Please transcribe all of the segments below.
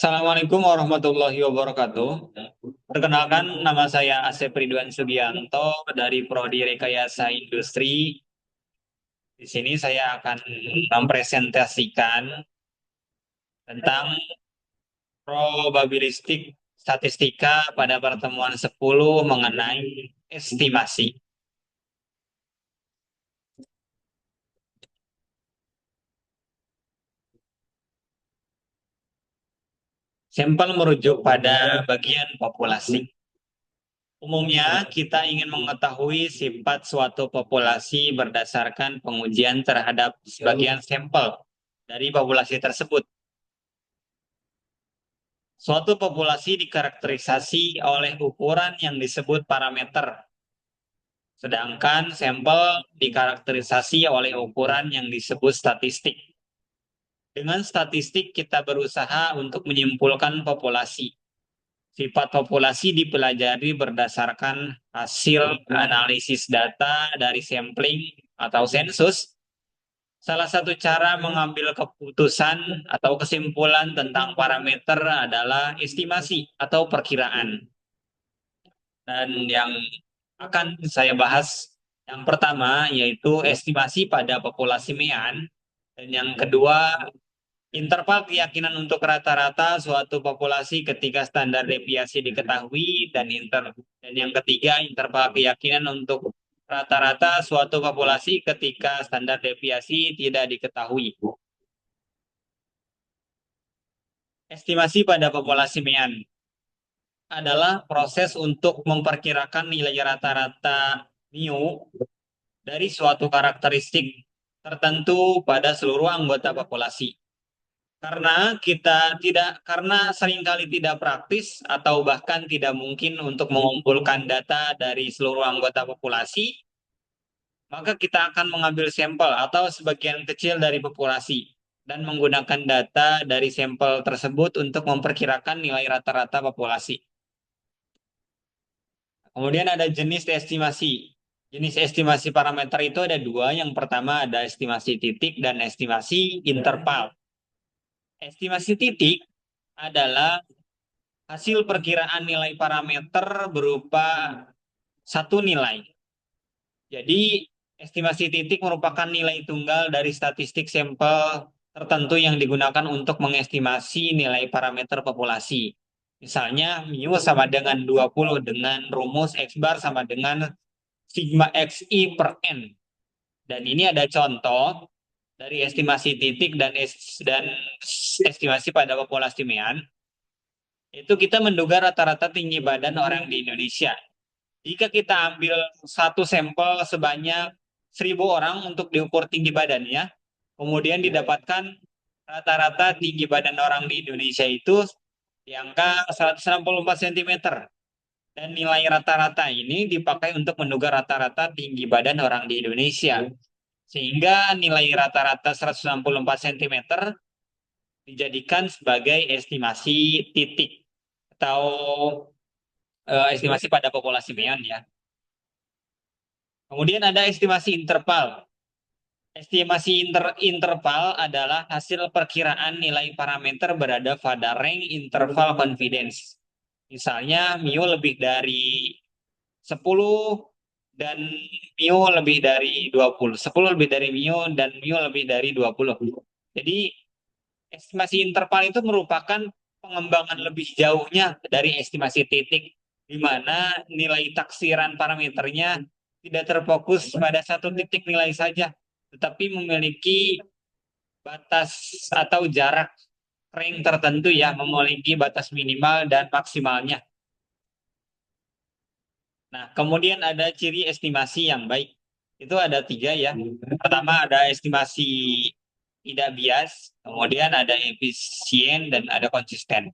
Assalamualaikum warahmatullahi wabarakatuh. Perkenalkan, nama saya Asep Ridwan Sugianto dari Prodi Rekayasa Industri. Di sini saya akan mempresentasikan tentang probabilistik statistika pada pertemuan 10 mengenai estimasi. Sampel merujuk pada bagian populasi. Umumnya, kita ingin mengetahui sifat suatu populasi berdasarkan pengujian terhadap sebagian sampel dari populasi tersebut. Suatu populasi dikarakterisasi oleh ukuran yang disebut parameter, sedangkan sampel dikarakterisasi oleh ukuran yang disebut statistik. Dengan statistik, kita berusaha untuk menyimpulkan populasi. Sifat populasi dipelajari berdasarkan hasil analisis data dari sampling atau sensus. Salah satu cara mengambil keputusan atau kesimpulan tentang parameter adalah estimasi atau perkiraan. Dan yang akan saya bahas yang pertama yaitu estimasi pada populasi mean. Dan yang kedua, interval keyakinan untuk rata-rata suatu populasi ketika standar deviasi diketahui. Dan yang ketiga, interval keyakinan untuk rata-rata suatu populasi ketika standar deviasi tidak diketahui. Estimasi pada populasi mean adalah proses untuk memperkirakan nilai rata-rata mu dari suatu karakteristik tertentu pada seluruh anggota populasi. Karena seringkali tidak praktis atau bahkan tidak mungkin untuk mengumpulkan data dari seluruh anggota populasi, maka kita akan mengambil sampel atau sebagian kecil dari populasi dan menggunakan data dari sampel tersebut untuk memperkirakan nilai rata-rata populasi. Kemudian ada jenis estimasi. Jenis estimasi parameter itu ada dua. Yang pertama ada estimasi titik dan estimasi interval. Estimasi titik adalah hasil perkiraan nilai parameter berupa satu nilai. Jadi, estimasi titik merupakan nilai tunggal dari statistik sampel tertentu yang digunakan untuk mengestimasi nilai parameter populasi. Misalnya, mu sama dengan 20 dengan rumus X bar sama dengan sigma XI per N. Dan ini ada contoh dari estimasi titik dan estimasi pada populasi mean. Itu kita menduga rata-rata tinggi badan orang di Indonesia. Jika kita ambil satu sampel sebanyak 1.000 orang untuk diukur tinggi badannya, kemudian didapatkan rata-rata tinggi badan orang di Indonesia itu di angka 164 cm. Dan nilai rata-rata ini dipakai untuk menduga rata-rata tinggi badan orang di Indonesia. Sehingga nilai rata-rata 164 cm dijadikan sebagai estimasi titik atau estimasi pada populasi mean ya. Kemudian ada estimasi interval. Estimasi interval adalah hasil perkiraan nilai parameter berada pada range interval confidence. Misalnya mu lebih dari 10 dan mu lebih dari 20. 10 lebih dari mu dan mu lebih dari 20. Jadi estimasi interval itu merupakan pengembangan lebih jauhnya dari estimasi titik, di mana nilai taksiran parameternya tidak terfokus pada satu titik nilai saja, tetapi memiliki batas atau jarak range tertentu ya, memiliki batas minimal dan maksimalnya. Nah, kemudian ada ciri estimasi yang baik. Itu ada tiga ya. Pertama ada estimasi tidak bias, kemudian ada efisien, dan ada konsisten.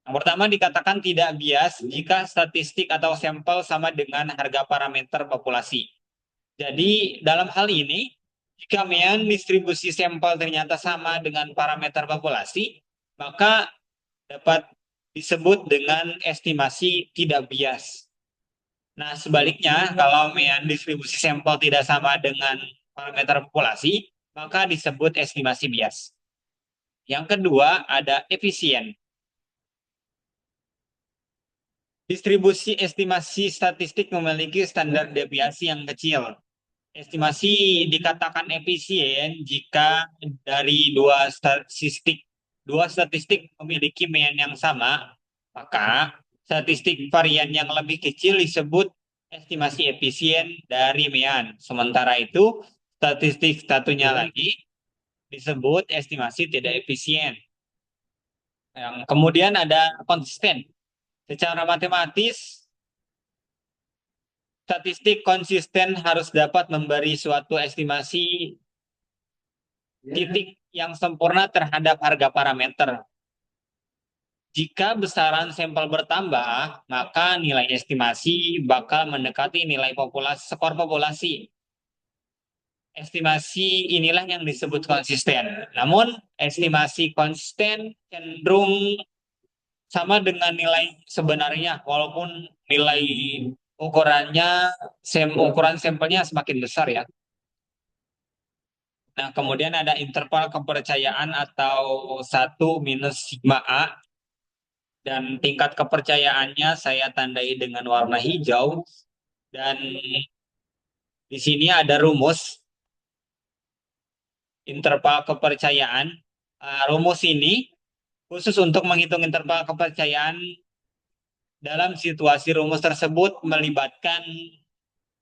Yang pertama dikatakan tidak bias jika statistik atau sampel sama dengan harga parameter populasi. Jadi dalam hal ini, jika mean distribusi sampel ternyata sama dengan parameter populasi, maka dapat disebut dengan estimasi tidak bias. Nah, sebaliknya, kalau mean distribusi sampel tidak sama dengan parameter populasi, maka disebut estimasi bias. Yang kedua, ada efisien. Distribusi estimasi statistik memiliki standar deviasi yang kecil. Estimasi dikatakan efisien jika dari dua statistik memiliki mean yang sama, maka statistik varian yang lebih kecil disebut estimasi efisien dari mean. Sementara itu, statistik satunya lagi disebut estimasi tidak efisien. Yang kemudian ada konsisten. Secara matematis, statistik konsisten harus dapat memberi suatu estimasi titik yang sempurna terhadap harga parameter. Jika besaran sampel bertambah, maka nilai estimasi bakal mendekati nilai skor populasi. Estimasi inilah yang disebut konsisten. Namun, estimasi konsisten cenderung sama dengan nilai sebenarnya, walaupun nilai ukuran sampelnya semakin besar ya. Nah, kemudian ada interval kepercayaan atau 1 minus sigma A. Dan tingkat kepercayaannya saya tandai dengan warna hijau. Dan di sini ada rumus interval kepercayaan. Rumus ini khusus untuk menghitung interval kepercayaan dalam situasi rumus tersebut melibatkan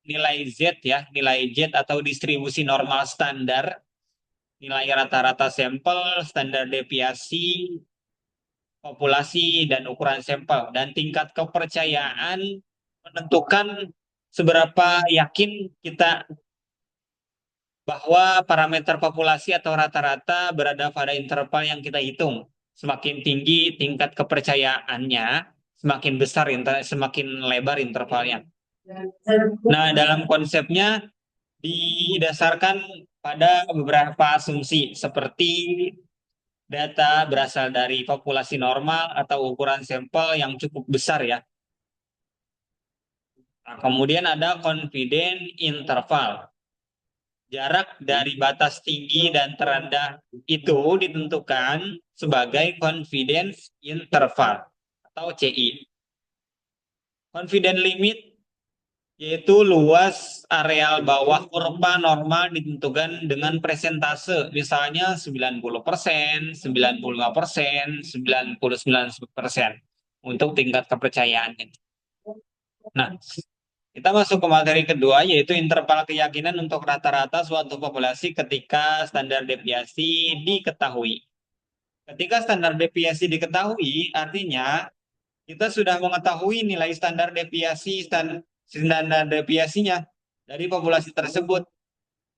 nilai Z ya, nilai Z atau distribusi normal standar, nilai rata-rata sampel, standar deviasi, populasi, dan ukuran sampel. Dan tingkat kepercayaan menentukan seberapa yakin kita bahwa parameter populasi atau rata-rata berada pada interval yang kita hitung. Semakin tinggi tingkat kepercayaannya, semakin besar, semakin lebar intervalnya. Nah, dalam konsepnya didasarkan pada beberapa asumsi seperti data berasal dari populasi normal atau ukuran sampel yang cukup besar ya. Nah, kemudian ada confidence interval. Jarak dari batas tinggi dan terendah itu ditentukan sebagai confidence interval atau CI. Confidence limit yaitu luas areal bawah kurva normal ditentukan dengan presentase, misalnya 90%, 95%, 99% untuk tingkat kepercayaannya. Nah, kita masuk ke materi kedua, yaitu interval keyakinan untuk rata-rata suatu populasi ketika standar deviasi diketahui. Ketika standar deviasi diketahui, artinya kita sudah mengetahui nilai standar deviasinya dari populasi tersebut.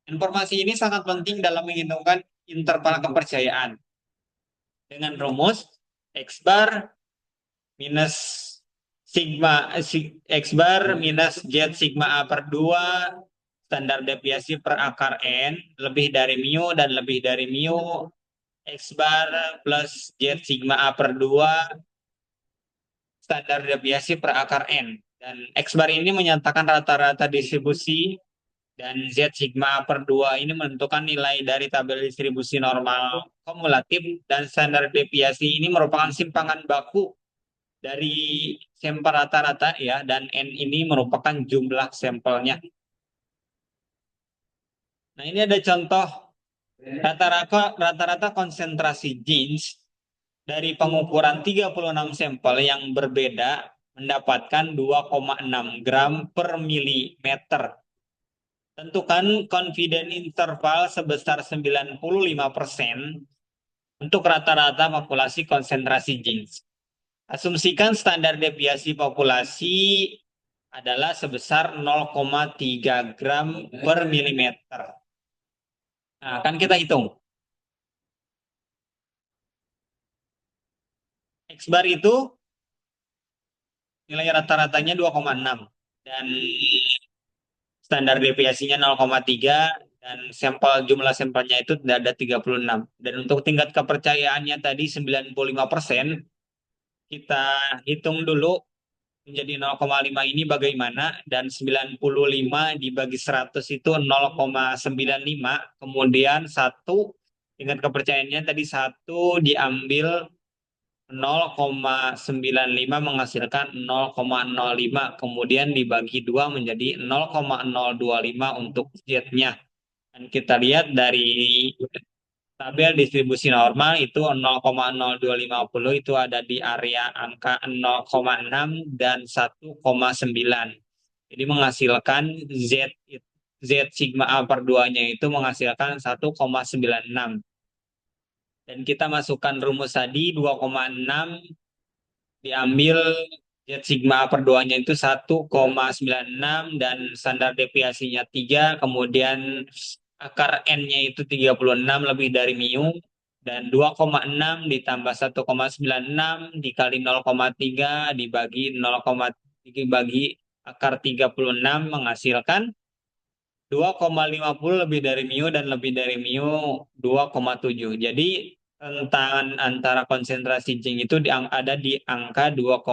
Informasi ini sangat penting dalam menghitungkan interval kepercayaan. Dengan rumus X bar minus X bar minus Z sigma A per 2 standar deviasi per akar N lebih dari mu dan lebih dari mu X bar plus Z sigma A per 2 standar deviasi per akar N. Dan X bar ini menyatakan rata-rata distribusi dan Z sigma A per 2 ini menentukan nilai dari tabel distribusi normal kumulatif dan standar deviasi ini merupakan simpangan baku dari sampel rata-rata ya, dan N ini merupakan jumlah sampelnya. Nah, ini ada contoh rata-rata konsentrasi jeans dari pengukuran 36 sampel yang berbeda mendapatkan 2,6 gram per milimeter. Tentukan confidence interval sebesar 95% untuk rata-rata populasi konsentrasi jeans. Asumsikan standar deviasi populasi adalah sebesar 0,3 gram per milimeter. Nah, akan kita hitung. X bar itu nilai rata-ratanya 2,6 dan standar deviasinya 0,3 dan jumlah sampelnya itu ada 36. Dan untuk tingkat kepercayaannya tadi 95%, kita hitung dulu menjadi 0,5 ini bagaimana, dan 95 dibagi 100 itu 0,95, kemudian 1 tingkat kepercayaannya tadi 1 diambil 0,95 menghasilkan 0,05, kemudian dibagi 2 menjadi 0,025 untuk Z-nya. Dan kita lihat dari tabel distribusi normal itu 0,0250 itu ada di area angka 0,6 dan 1,9. Jadi menghasilkan Z sigma A per 2-nya itu menghasilkan 1,96. Dan kita masukkan rumus tadi 2,6 diambil Z sigma A per 2-nya itu 1,96 dan standar deviasinya 3, kemudian akar N-nya itu 36 lebih dari mu, dan 2,6 ditambah 1,96 dikali 0,3 dibagi 0,3 bagi akar 36 menghasilkan 2,50 lebih dari mu dan lebih dari mu 2,7. Jadi rentan antara konsentrasi zinc itu ada di angka 2,50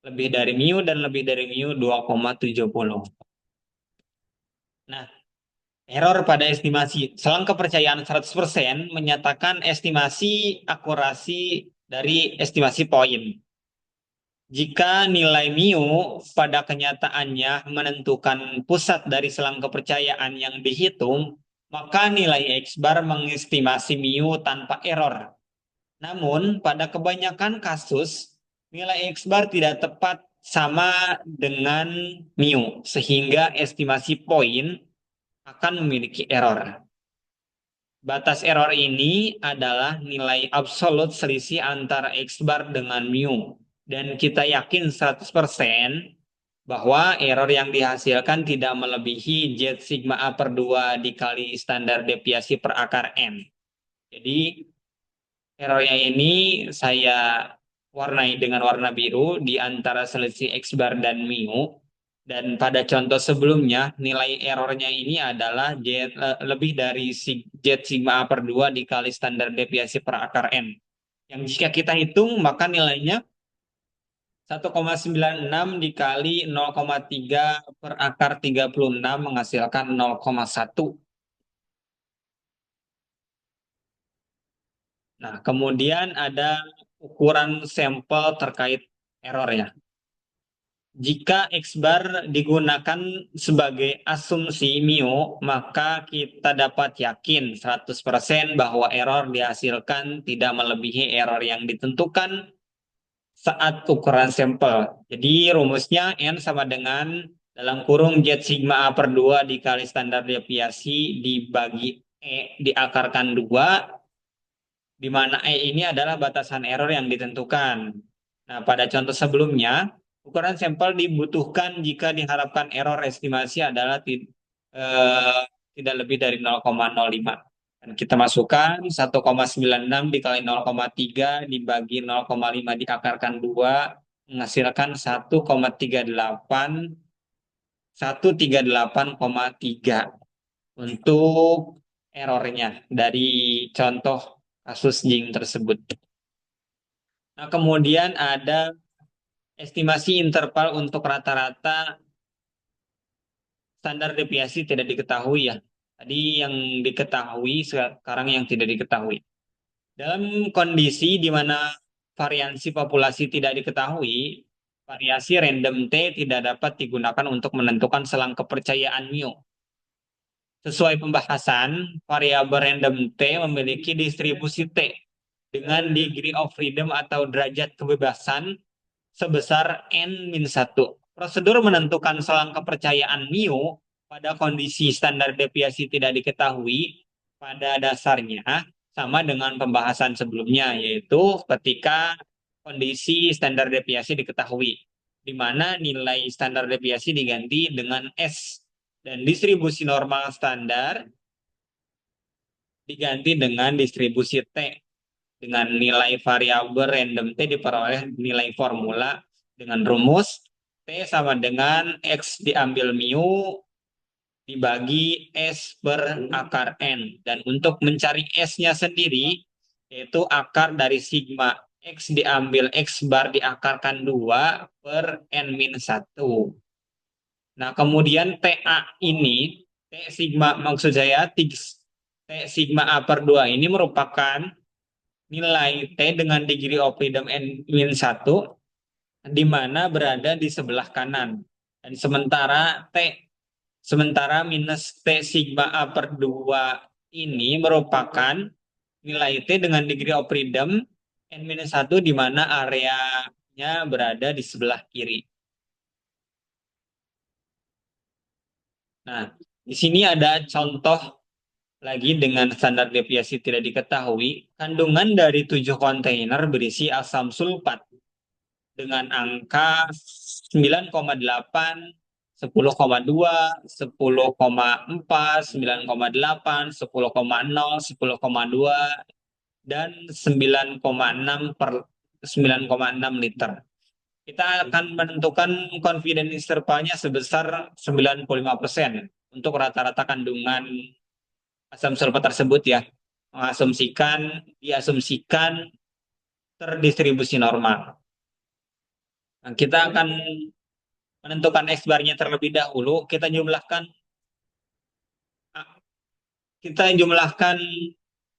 lebih dari mu dan lebih dari mu 2,70. Nah, error pada estimasi. Selang kepercayaan 100% menyatakan estimasi akurasi dari estimasi poin. Jika nilai mu pada kenyataannya menentukan pusat dari selang kepercayaan yang dihitung, maka nilai X bar mengestimasi mu tanpa error. Namun, pada kebanyakan kasus, nilai X bar tidak tepat sama dengan mu, sehingga estimasi poin akan memiliki error. Batas error ini adalah nilai absolut selisih antara X bar dengan mu. Dan kita yakin 100% bahwa error yang dihasilkan tidak melebihi Z sigma A per 2 dikali standar deviasi per akar N. Jadi errornya ini saya warnai dengan warna biru di antara selisih X bar dan mu. Dan pada contoh sebelumnya, nilai errornya ini adalah lebih dari Z sigma A per 2 dikali standar deviasi per akar N. Yang jika kita hitung, maka nilainya 1,96 dikali 0,3 per akar 36 menghasilkan 0,1. Nah, kemudian ada ukuran sampel terkait error ya. Jika X bar digunakan sebagai asumsi mu, maka kita dapat yakin 100% bahwa error dihasilkan tidak melebihi error yang ditentukan saat ukuran sampel. Jadi rumusnya N sama dengan dalam kurung Z sigma A per 2 dikali standar deviasi dibagi E diakarkan 2, di mana E ini adalah batasan error yang ditentukan. Nah, pada contoh sebelumnya, ukuran sampel dibutuhkan jika diharapkan error estimasi adalah tidak lebih dari 0,05. Dan kita masukkan 1,96 dikali 0,3 dibagi 0,5 diakarkan 2 menghasilkan 138,3 untuk errornya dari contoh kasus zinc tersebut. Nah, kemudian ada estimasi interval untuk rata-rata standar deviasi tidak diketahui ya. Tadi yang diketahui, sekarang yang tidak diketahui. Dalam kondisi di mana variansi populasi tidak diketahui, variasi random T tidak dapat digunakan untuk menentukan selang kepercayaan mu. Sesuai pembahasan, variabel random T memiliki distribusi T dengan degree of freedom atau derajat kebebasan sebesar N-1. Prosedur menentukan selang kepercayaan mu pada kondisi standar deviasi tidak diketahui pada dasarnya sama dengan pembahasan sebelumnya, yaitu ketika kondisi standar deviasi diketahui, di mana nilai standar deviasi diganti dengan S dan distribusi normal standar diganti dengan distribusi T dengan nilai variabel random T diperoleh nilai formula dengan rumus T sama dengan X diambil mu dibagi S per akar N. Dan untuk mencari S-nya sendiri, yaitu akar dari sigma X diambil X bar diakarkan 2 per N-1. Nah, kemudian TA ini, T sigma maksud saya T sigma A per 2 ini merupakan nilai T dengan degree of freedom N-1 di mana berada di sebelah kanan. Dan sementara minus T sigma A per 2 ini merupakan nilai T dengan degree of freedom N-1 di mana areanya berada di sebelah kiri. Nah, di sini ada contoh lagi dengan standar deviasi tidak diketahui. Kandungan dari 7 kontainer berisi asam sulfat dengan angka 9,8, 10,2, 10,4, 9,8, 10,0, 10,2, dan 9,6 liter. Kita akan menentukan confidence intervalnya sebesar 95% untuk rata-rata kandungan asam sulfat tersebut ya. Diasumsikan terdistribusi normal. Nah, kita akan menentukan X barnya terlebih dahulu. Kita jumlahkan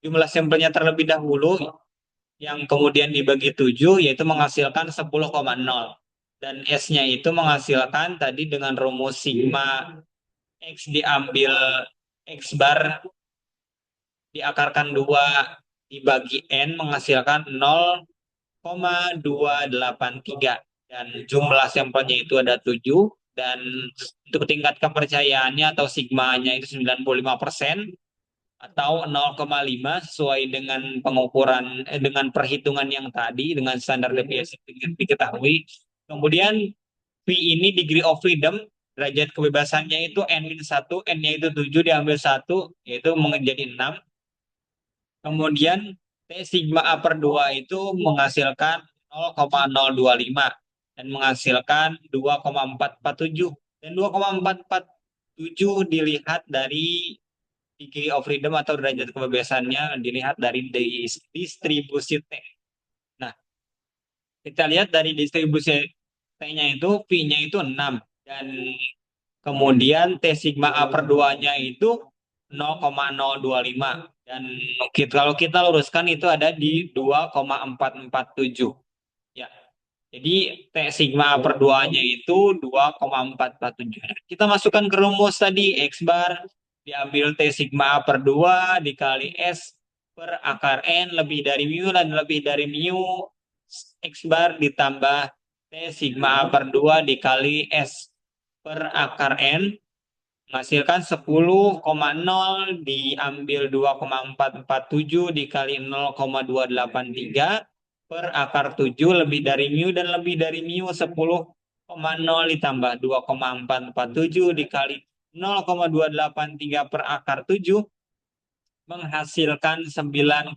jumlah sampelnya terlebih dahulu yang kemudian dibagi 7 yaitu menghasilkan 10,0. Dan S-nya itu menghasilkan tadi dengan rumus sigma X diambil X bar diakarkan 2 dibagi N menghasilkan 0,283 dan jumlah sampelnya itu ada 7 dan untuk tingkat kepercayaannya atau sigmanya itu 95% atau 0,5 sesuai dengan dengan perhitungan yang tadi dengan standar deviasi yang diketahui. Kemudian V ini degree of freedom, derajat kebebasannya itu N-1, N-nya itu 7 diambil 1 yaitu menjadi 6. Kemudian T sigma A per 2 itu menghasilkan 0,025 dan menghasilkan 2,447. Dan 2,447 dilihat dari degree of freedom atau derajat kebebasannya dilihat dari distribusi T. Nah, kita lihat dari distribusi T-nya itu, V-nya itu 6. Dan kemudian T sigma A per 2-nya itu 0,025. Dan kalau kita luruskan itu ada di 2,447. Ya. Jadi T sigma A per 2-nya itu 2,447. Kita masukkan ke rumus tadi, X bar diambil T sigma A per 2 dikali S per akar N lebih dari mu dan lebih dari mu X bar ditambah T sigma A per 2 dikali S per akar N menghasilkan 10,0 diambil 2,447 dikali 0,283 per akar 7 lebih dari mu dan lebih dari mu 10,0 ditambah 2,447 dikali 0,283 per akar 7 menghasilkan 9,74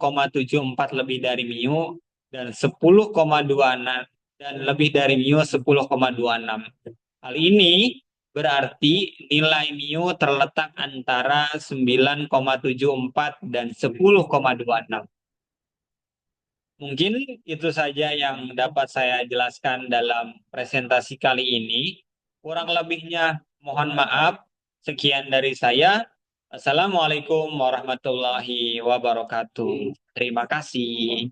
lebih dari mu dan 10,26 dan lebih dari mu 10,26. Hal ini berarti nilai mu terletak antara 9,74 dan 10,26. Mungkin itu saja yang dapat saya jelaskan dalam presentasi kali ini. Kurang lebihnya mohon maaf. Sekian dari saya. Assalamualaikum warahmatullahi wabarakatuh. Terima kasih.